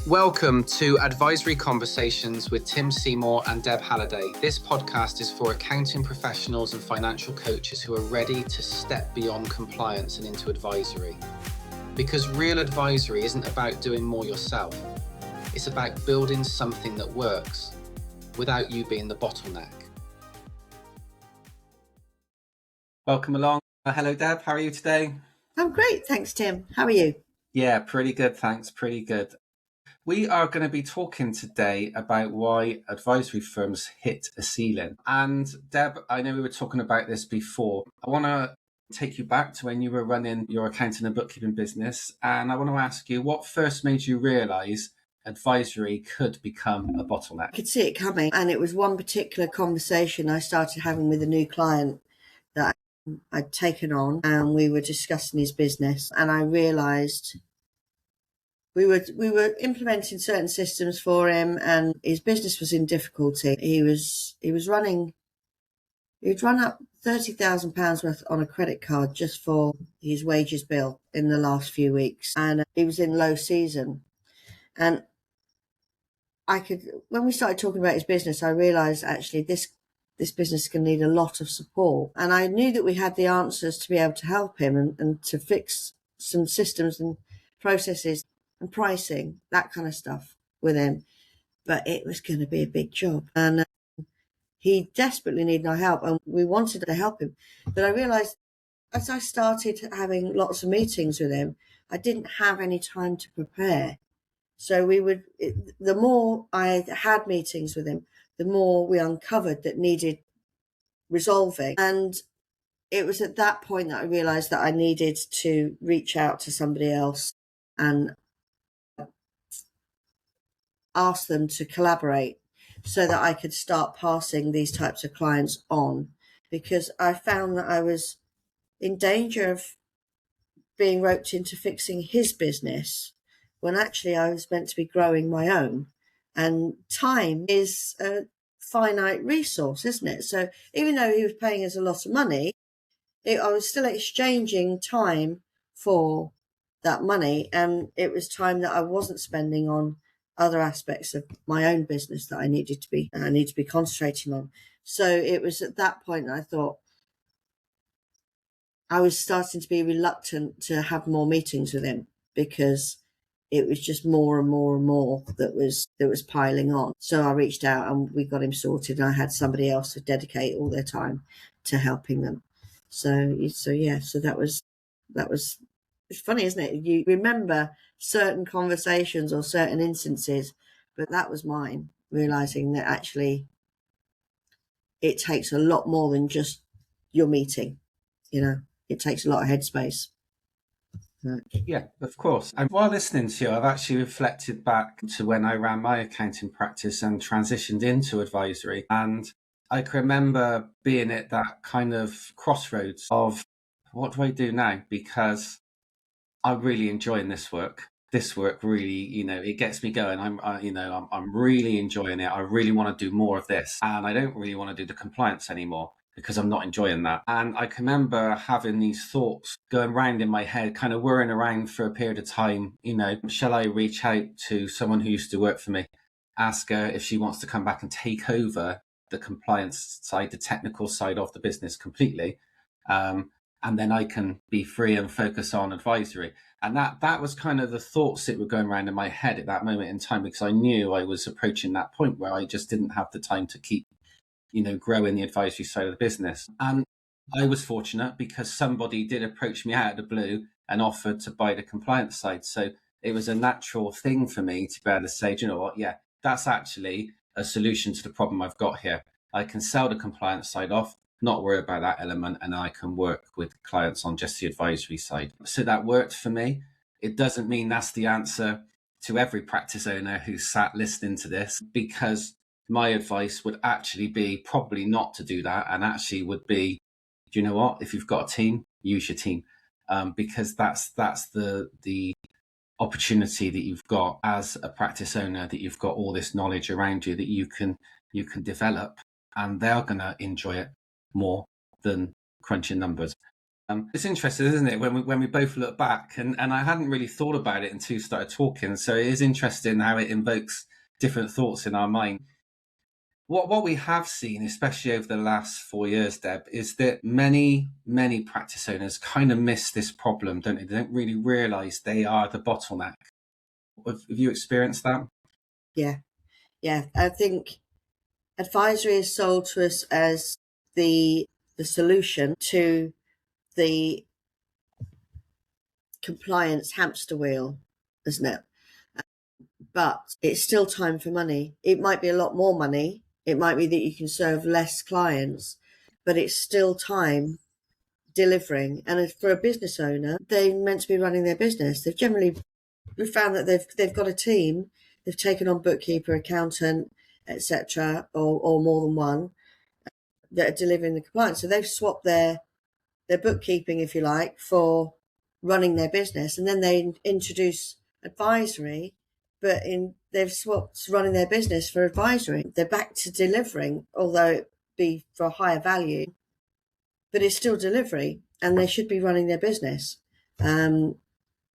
Welcome to Advisory Conversations with Tim Seymour and Deb Halliday. This podcast is for accounting professionals and financial coaches who are ready to step beyond compliance and into advisory. Because real advisory isn't about doing more yourself. It's about building something that works without you being the bottleneck. Welcome along. Hello, Deb. How are you today? I'm great. Thanks, Tim. How are you? Yeah, pretty good. Thanks. Pretty good. We are going to be talking today about why advisory firms hit a ceiling. And Deb, I know we were talking about this before. I want to take you back to when you were running your accounting and bookkeeping business. And I want to ask you, what first made you realise advisory could become a bottleneck? I could see it coming. And it was one particular conversation I started having with a new client that I'd taken on, and we were discussing his business. And I realised we were implementing certain systems for him, and his business was in difficulty. He'd run up £30,000 worth on a credit card just for his wages bill in the last few weeks, and he was in low season. And when we started talking about his business, I realised actually this business is going to need a lot of support, and I knew that we had the answers to be able to help him and to fix some systems and processes and pricing, that kind of stuff with him. But it was going to be a big job, and he desperately needed our help, and we wanted to help him. But I realised as I started having lots of meetings with him, I didn't have any time to prepare. So the more I had meetings with him, the more we uncovered that needed resolving. And it was at that point that I realised that I needed to reach out to somebody else and ask them to collaborate so that I could start passing these types of clients on, because I found that I was in danger of being roped into fixing his business when actually I was meant to be growing my own. And time is a finite resource, isn't it? So even though he was paying us a lot of money, I was still exchanging time for that money, and it was time that I wasn't spending on other aspects of my own business that I need to be concentrating on. So it was at that point that I thought I was starting to be reluctant to have more meetings with him, because it was just more and more and more that was piling on. So I reached out and we got him sorted, and I had somebody else to dedicate all their time to helping them. So that was it's funny, isn't it? You remember certain conversations or certain instances, but that was mine, realizing that actually it takes a lot more than just your meeting. It takes a lot of headspace. Yeah, of course. And while listening to you, I've actually reflected back to when I ran my accounting practice and transitioned into advisory. And I can remember being at that kind of crossroads of, what do I do now? Because I'm really enjoying this work. This work really, it gets me going. I'm really enjoying it. I really want to do more of this. And I don't really want to do the compliance anymore, because I'm not enjoying that. And I can remember having these thoughts going round in my head, kind of whirring around for a period of time. Shall I reach out to someone who used to work for me, ask her if she wants to come back and take over the compliance side, the technical side of the business completely? And then I can be free and focus on advisory. And that was kind of the thoughts that were going around in my head at that moment in time, because I knew I was approaching that point where I just didn't have the time to keep growing the advisory side of the business. And I was fortunate because somebody did approach me out of the blue and offered to buy the compliance side. So it was a natural thing for me to be able to say, do you know what? Yeah, that's actually a solution to the problem I've got here. I can sell the compliance side off, not worry about that element, and I can work with clients on just the advisory side. So that worked for me. It doesn't mean that's the answer to every practice owner who's sat listening to this, because my advice would actually be probably not to do that, and actually would be, do you know what? If you've got a team, use your team, because that's the opportunity that you've got as a practice owner, that you've got all this knowledge around you that you can develop, and they're going to enjoy it more than crunching numbers. It's interesting, isn't it, when we both look back, and I hadn't really thought about it until you started talking. So it is interesting how it invokes different thoughts in our mind. What we have seen, especially over the last 4 years, Deb, is that many practice owners kind of miss this problem, don't they? They don't really realise they are the bottleneck. Have you experienced that? Yeah, yeah. I think advisory is sold to us as the solution to the compliance hamster wheel, isn't it? But it's still time for money. It might be a lot more money. It might be that you can serve less clients, but it's still time delivering. And for a business owner, they're meant to be running their business. We've found that they've got a team. They've taken on bookkeeper, accountant, etc., or more than one that are delivering the compliance. So they've swapped their bookkeeping, if you like, for running their business, and then they introduce advisory, but they've swapped running their business for advisory. They're back to delivering, although it be for a higher value, but it's still delivery, and they should be running their business.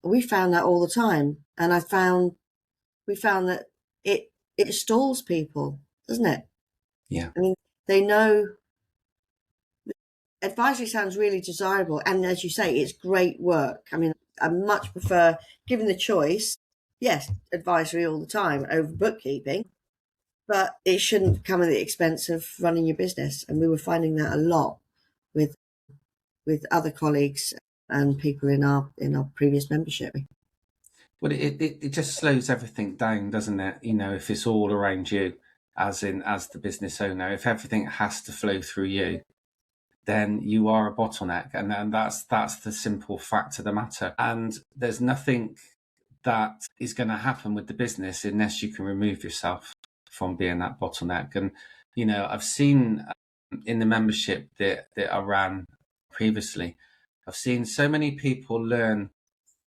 We found that all the time, and we found that it stalls people, doesn't it? Yeah. I mean, they know advisory sounds really desirable, and as you say, it's great work. I mean, I much prefer, given the choice, yes, advisory all the time over bookkeeping, but it shouldn't come at the expense of running your business. And we were finding that a lot with other colleagues and people in our previous membership. Well, it just slows everything down, doesn't it? You know, if it's all around you, as the business owner, if everything has to flow through you, then you are a bottleneck, and that's the simple fact of the matter. And there's nothing that is going to happen with the business unless you can remove yourself from being that bottleneck. And you know, I've seen in the membership that I ran previously, I've seen so many people learn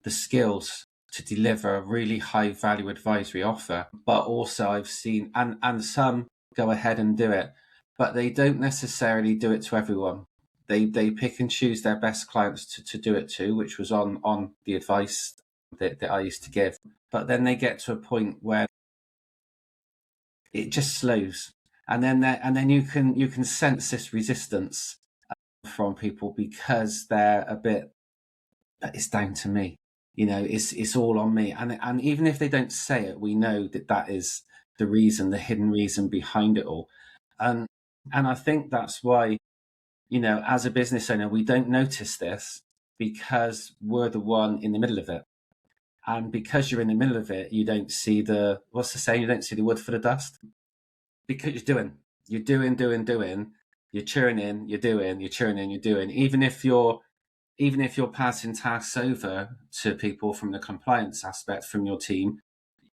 the skills to deliver a really high value advisory offer, but also I've seen and some go ahead and do it, but they don't necessarily do it to everyone. They pick and choose their best clients to do it to, which was on the advice that I used to give. But then they get to a point where it just slows, and then you can sense this resistance from people because they're a bit, it's down to me, you know, it's all on me. And even if they don't say it, we know that is the reason, the hidden reason behind it all. And I think that's why, you know, as a business owner, we don't notice this because we're the one in the middle of it. And because you're in the middle of it, you don't see what's the saying? You don't see the wood for the dust, because you're doing, you're churning, you're churning, you're doing. Even if you're passing tasks over to people from the compliance aspect from your team,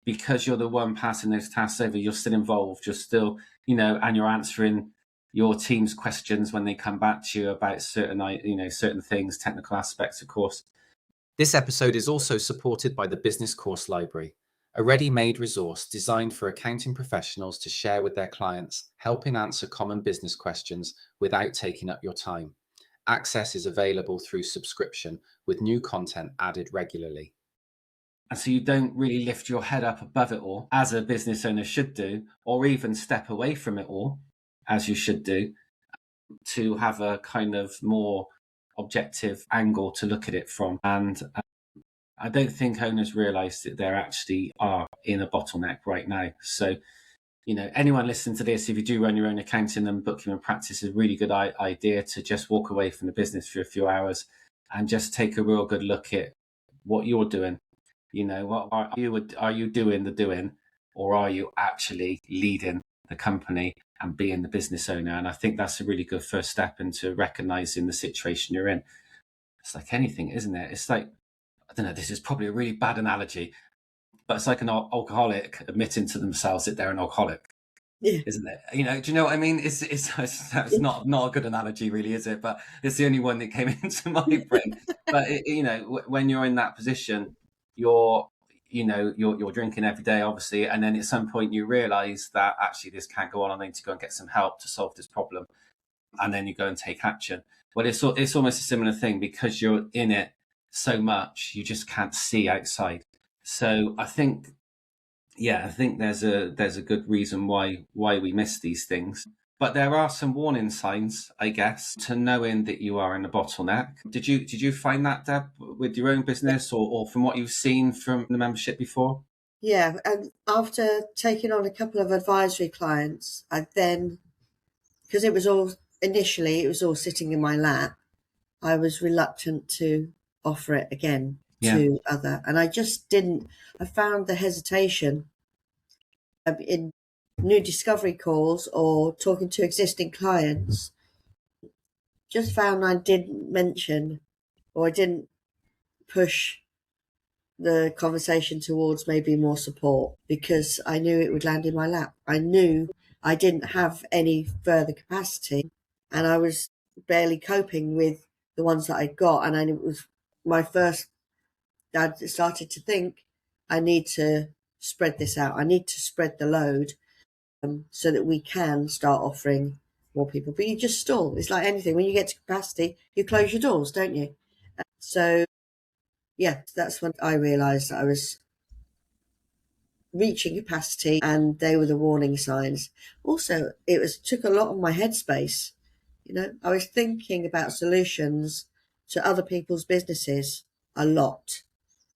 because you're the one passing those tasks over, you're still involved, you're still, you know, and you're answering your team's questions when they come back to you about certain things, technical aspects, of course. This episode is also supported by the Business Course Library, a ready-made resource designed for accounting professionals to share with their clients, helping answer common business questions without taking up your time. Access is available through subscription, with new content added regularly. And so you don't really lift your head up above it all, as a business owner should do, or even step away from it all, as you should do, to have a kind of more objective angle to look at it from. And I don't think owners realise that they actually are in a bottleneck right now. So, you know, anyone listening to this, if you do run your own accounting and bookkeeping practice, is a really good idea to just walk away from the business for a few hours and just take a real good look at what you're doing. You know, what are you doing the doing, or are you actually leading the company and being the business owner? And I think that's a really good first step into recognizing the situation you're in. It's like anything, isn't it? It's like, I don't know, this is probably a really bad analogy, but it's like an alcoholic admitting to themselves that they're an alcoholic. Yeah. Isn't it? You know, do you know what I mean? It's not a good analogy, really, is it? But it's the only one that came into my brain. But you know, when you're in that position, you're drinking every day, obviously, and then at some point you realise that actually this can't go on. I need to go and get some help to solve this problem. and then you go and take action. But it's almost a similar thing, because you're in it so much, you just can't see outside. So I think there's a good reason why we miss these things. But there are some warning signs, I guess, to knowing that you are in a bottleneck. Did you find that, Deb, with your own business, or from what you've seen from the membership before? Yeah, and after taking on a couple of advisory clients, I then, because it was all sitting in my lap, I was reluctant to offer it again to other, and I just didn't. I found the hesitation in new discovery calls or talking to existing clients. Just found I didn't mention, or I didn't push the conversation towards maybe more support, because I knew it would land in my lap. I knew I didn't have any further capacity, and I was barely coping with the ones that I got. And it was my first, I started to think, I need to spread this out. I need to spread the load, so that we can start offering more people. But you just stall. It's like anything. When you get to capacity, you close your doors, don't you? So yeah, that's when I realised that I was reaching capacity, and they were the warning signs. Also, took a lot of my headspace. I was thinking about solutions to other people's businesses a lot,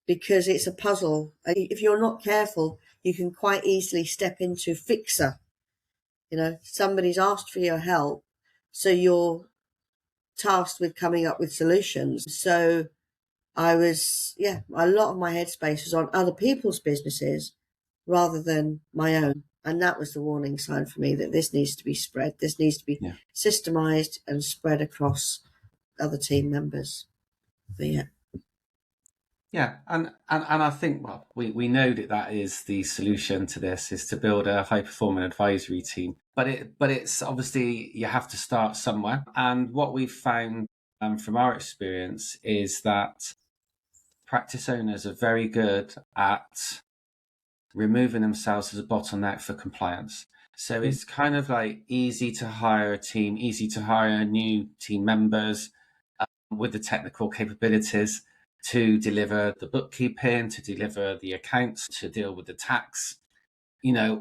because it's a puzzle. If you're not careful, you can quite easily step into fixer. Somebody's asked for your help, so you're tasked with coming up with solutions. So a lot of my headspace was on other people's businesses rather than my own. And that was the warning sign for me, that this needs to be spread. This needs to be systemized and spread across other team members. But and I think, well, we know that is the solution to this, is to build a high performing advisory team. But it's obviously, you have to start somewhere. And what we've found from our experience is that practice owners are very good at removing themselves as a bottleneck for compliance. So it's kind of like easy to hire a team, easy to hire new team members with the technical capabilities to deliver the bookkeeping, to deliver the accounts, to deal with the tax,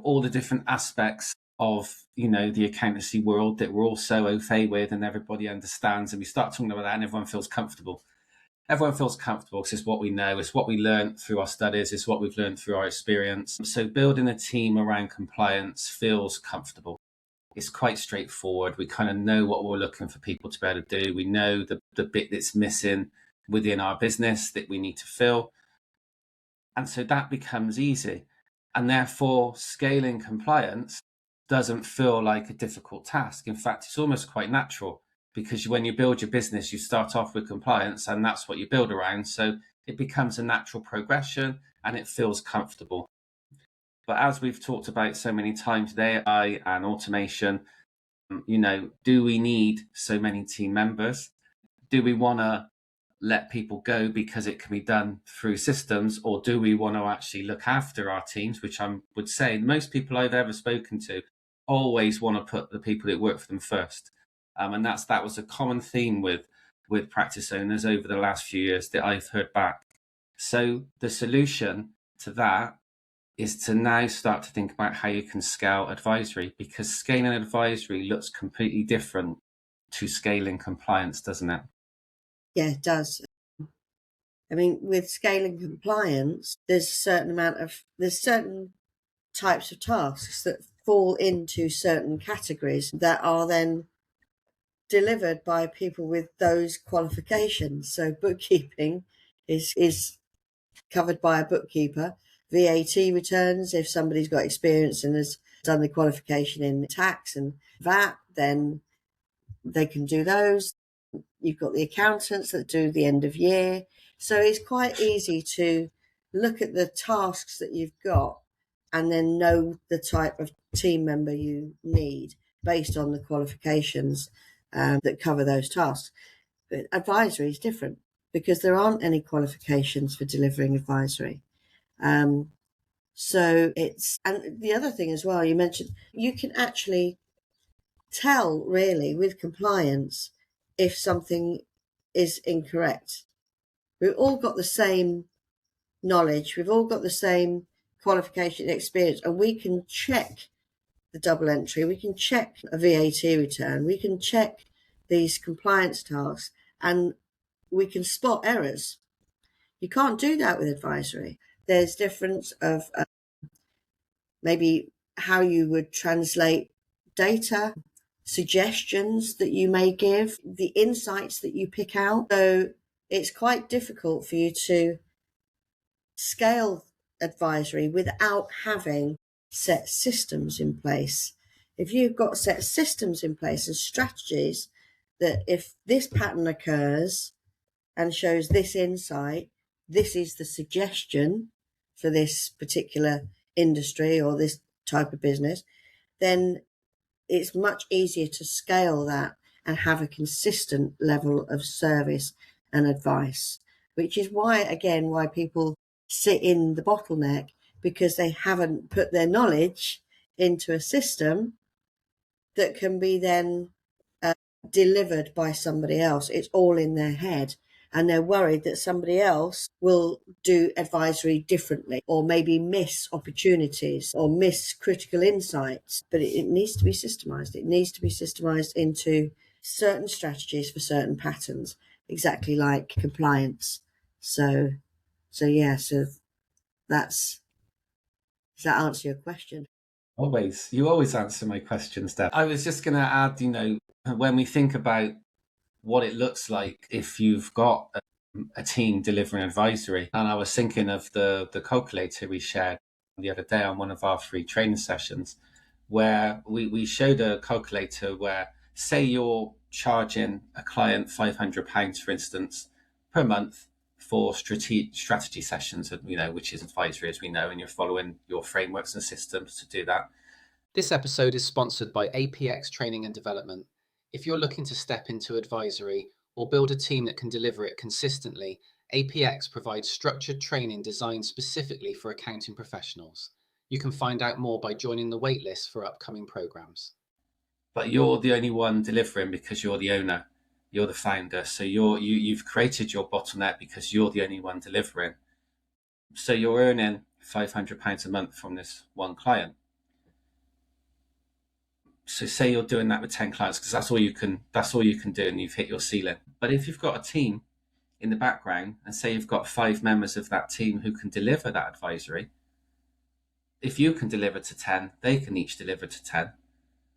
all the different aspects of, the accountancy world that we're all so au fait with and everybody understands. And we start talking about that and everyone feels comfortable. Everyone feels comfortable because it's what we know, it's what we learned through our studies, it's what we've learned through our experience. So building a team around compliance feels comfortable. It's quite straightforward. We kind of know what we're looking for people to be able to do. We know the bit that's missing within our business that we need to fill. And so that becomes easy. And therefore, scaling compliance doesn't feel like a difficult task. In fact, it's almost quite natural, because when you build your business, you start off with compliance and that's what you build around. So it becomes a natural progression and it feels comfortable. But as we've talked about so many times today, AI and automation, do we need so many team members? Do we want to let people go because it can be done through systems, or do we want to actually look after our teams, which I would say most people I've ever spoken to always want to put the people that work for them first. And that was a common theme with practice owners over the last few years that I've heard back. So the solution to that is to now start to think about how you can scale advisory, because scaling advisory looks completely different to scaling compliance, doesn't it? Yeah, it does. I mean, with scaling compliance, there's certain types of tasks that fall into certain categories that are then delivered by people with those qualifications. So bookkeeping is covered by a bookkeeper. VAT returns, if somebody's got experience and has done the qualification in tax and VAT, then they can do those. You've got the accountants that do the end of year. So it's quite easy to look at the tasks that you've got and then know the type of team member you need based on the qualifications that cover those tasks. But advisory is different, because there aren't any qualifications for delivering advisory. So and the other thing as well, you mentioned, you can actually tell really with compliance if something is incorrect. We've all got the same knowledge, we've all got the same qualification and experience, and we can check the double entry, we can check a VAT return, we can check these compliance tasks, and we can spot errors. You can't do that with advisory. There's difference of maybe how you would translate data, suggestions that you may give, the insights that you pick out. So it's quite difficult for you to scale advisory without having set systems in place. If you've got set systems in place and strategies that if this pattern occurs and shows this insight, this is the suggestion for this particular industry or this type of business, then it's much easier to scale that and have a consistent level of service and advice, which is why, again, why people sit in the bottleneck, because they haven't put their knowledge into a system that can be then delivered by somebody else. It's all in their head, and they're worried that somebody else will do advisory differently or maybe miss opportunities or miss critical insights. But it needs to be systemized. It needs to be systemized into certain strategies for certain patterns, exactly like compliance. So that's, does that answer your question? Always. You always answer my questions, Deb. I was just going to add, when we think about what it looks like if you've got a team delivering advisory, and I was thinking of the calculator we shared the other day on one of our free training sessions, where we showed a calculator where, say you're charging a client £500, for instance, per month for strategy sessions, which is advisory, as we know, and you're following your frameworks and systems to do that. This episode is sponsored by APX Training and Development. If you're looking to step into advisory or build a team that can deliver it consistently, APX provides structured training designed specifically for accounting professionals. You can find out more by joining the waitlist for upcoming programs. But you're the only one delivering because you're the owner, you're the founder. So you've created your bottleneck because you're the only one delivering. So you're earning £500 a month from this one client. So say you're doing that with 10 clients, because that's all you can do, and you've hit your ceiling. But if you've got a team in the background, and say you've got 5 members of that team who can deliver that advisory, if you can deliver to 10, they can each deliver to 10.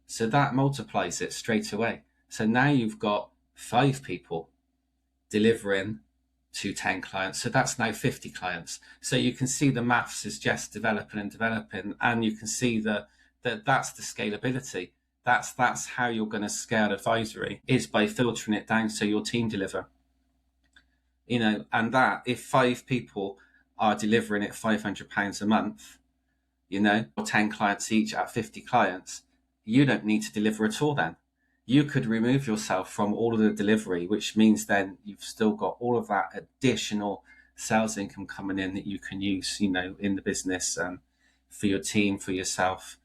So that multiplies it straight away. So now you've got 5 people delivering to 10 clients. So that's now 50 clients. So you can see the maths is just developing, and you can see that's the scalability. That's how you're going to scale advisory, is by filtering it down so your team deliver. And that if 5 people are delivering at £500 a month, or 10 clients each at 50 clients, you don't need to deliver at all then. You could remove yourself from all of the delivery, which means then you've still got all of that additional sales income coming in that you can use, in the business, for your team, for yourself,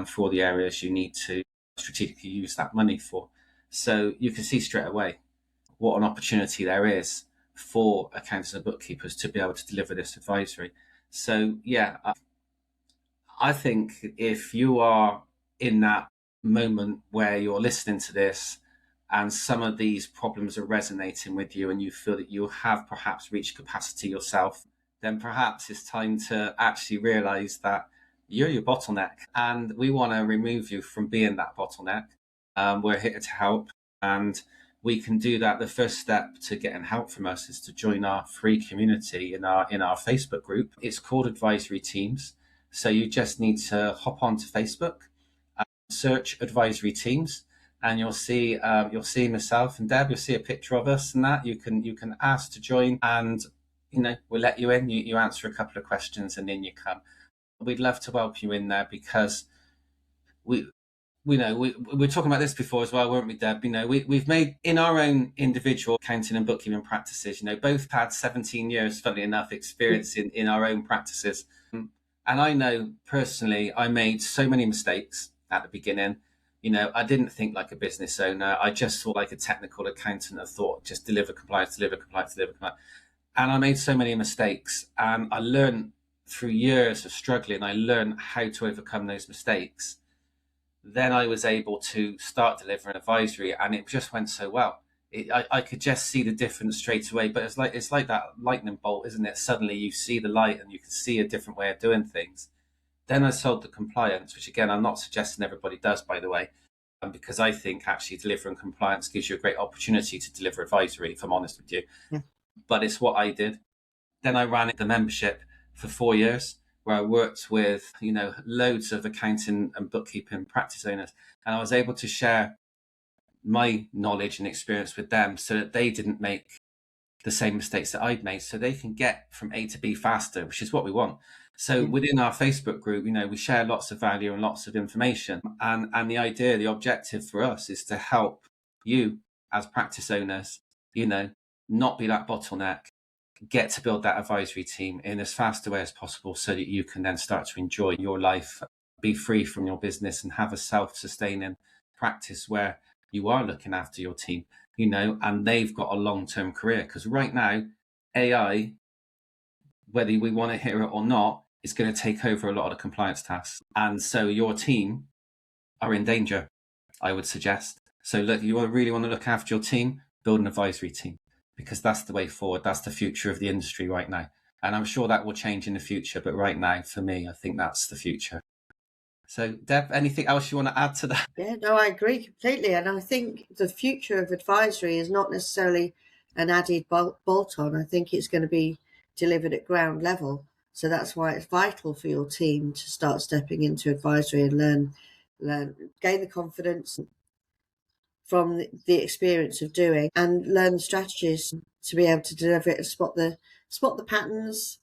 for the areas you need to strategically use that money for. So you can see straight away what an opportunity there is for accountants and bookkeepers to be able to deliver this advisory. So yeah, I think if you are in that moment where you're listening to this and some of these problems are resonating with you and you feel that you have perhaps reached capacity yourself, then perhaps it's time to actually realize that you're your bottleneck, and we want to remove you from being that bottleneck. We're here to help, and we can do that. The first step to getting help from us is to join our free community in our Facebook group. It's called Advisory Teams. So you just need to hop onto Facebook, search Advisory Teams, and you'll see myself and Deb. You'll see a picture of us, and that you can ask to join, and we'll let you in. You answer a couple of questions, and then you come. We'd love to help you in there, because we were talking about this before as well, weren't we, Deb? We've made, in our own individual accounting and bookkeeping practices, both had 17 years, funnily enough, experience in our own practices. And I know personally, I made so many mistakes at the beginning, I didn't think like a business owner. I just thought like a technical accountant. I thought just deliver compliance, deliver compliance, deliver compliance. And I made so many mistakes. And I learned through years of struggling, I learned how to overcome those mistakes. Then I was able to start delivering advisory, and it just went so well. I could just see the difference straight away. But it's like that lightning bolt, isn't it? Suddenly you see the light and you can see a different way of doing things. Then I sold the compliance, which again, I'm not suggesting everybody does, by the way, because I think actually delivering compliance gives you a great opportunity to deliver advisory, if I'm honest with you. Yeah. But it's what I did. Then I ran the membership for 4 years, where I worked with, loads of accounting and bookkeeping practice owners. And I was able to share my knowledge and experience with them so that they didn't make the same mistakes that I'd made, so they can get from A to B faster, which is what we want. So within our Facebook group, we share lots of value and lots of information. And the idea, the objective for us is to help you as practice owners, not be that bottleneck, get to build that advisory team in as fast a way as possible so that you can then start to enjoy your life, be free from your business and have a self-sustaining practice where you are looking after your team, and they've got a long-term career. Because right now, AI, whether we want to hear it or not, is going to take over a lot of the compliance tasks. And so your team are in danger, I would suggest. So look, you really want to look after your team, build an advisory team, because that's the way forward. That's the future of the industry right now. And I'm sure that will change in the future. But right now, for me, I think that's the future. So, Deb, anything else you want to add to that? Yeah, no, I agree completely. And I think the future of advisory is not necessarily an added bolt-on. I think it's going to be delivered at ground level. So that's why it's vital for your team to start stepping into advisory and learn, gain the confidence from the experience of doing, and learn strategies to be able to deliver it, spot the patterns,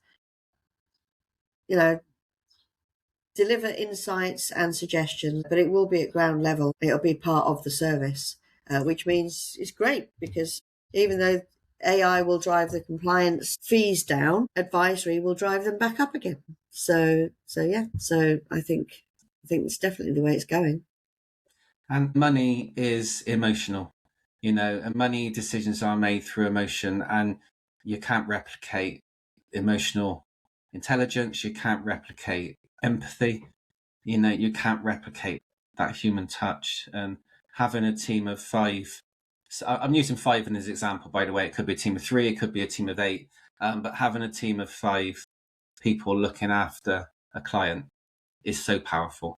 deliver insights and suggestions, but it will be at ground level. It'll be part of the service, which means it's great, because even though AI will drive the compliance fees down, advisory will drive them back up again. So I think it's definitely the way it's going. And money is emotional, and money decisions are made through emotion, and you can't replicate emotional intelligence. You can't replicate empathy. You can't replicate that human touch. And having a team of 5, so I'm using 5 as an example, by the way. It could be a team of 3, it could be a team of 8, but having a team of 5 people looking after a client is so powerful.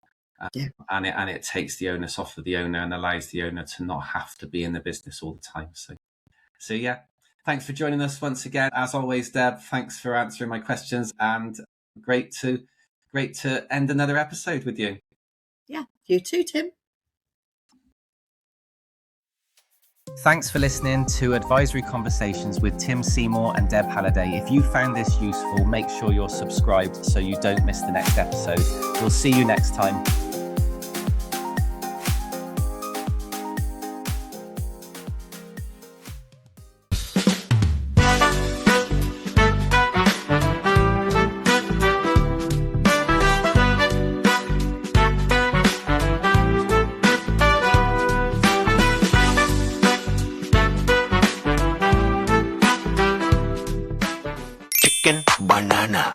And it takes the onus off of the owner and allows the owner to not have to be in the business all the time. So yeah, thanks for joining us once again. As always, Deb, thanks for answering my questions, and great to end another episode with you. Yeah, you too, Tim. Thanks for listening to Advisory Conversations with Tim Seymour and Deb Halliday. If you found this useful, make sure you're subscribed so you don't miss the next episode. We'll see you next time. Banana,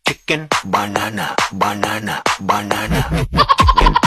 chicken, banana, banana, banana, chicken.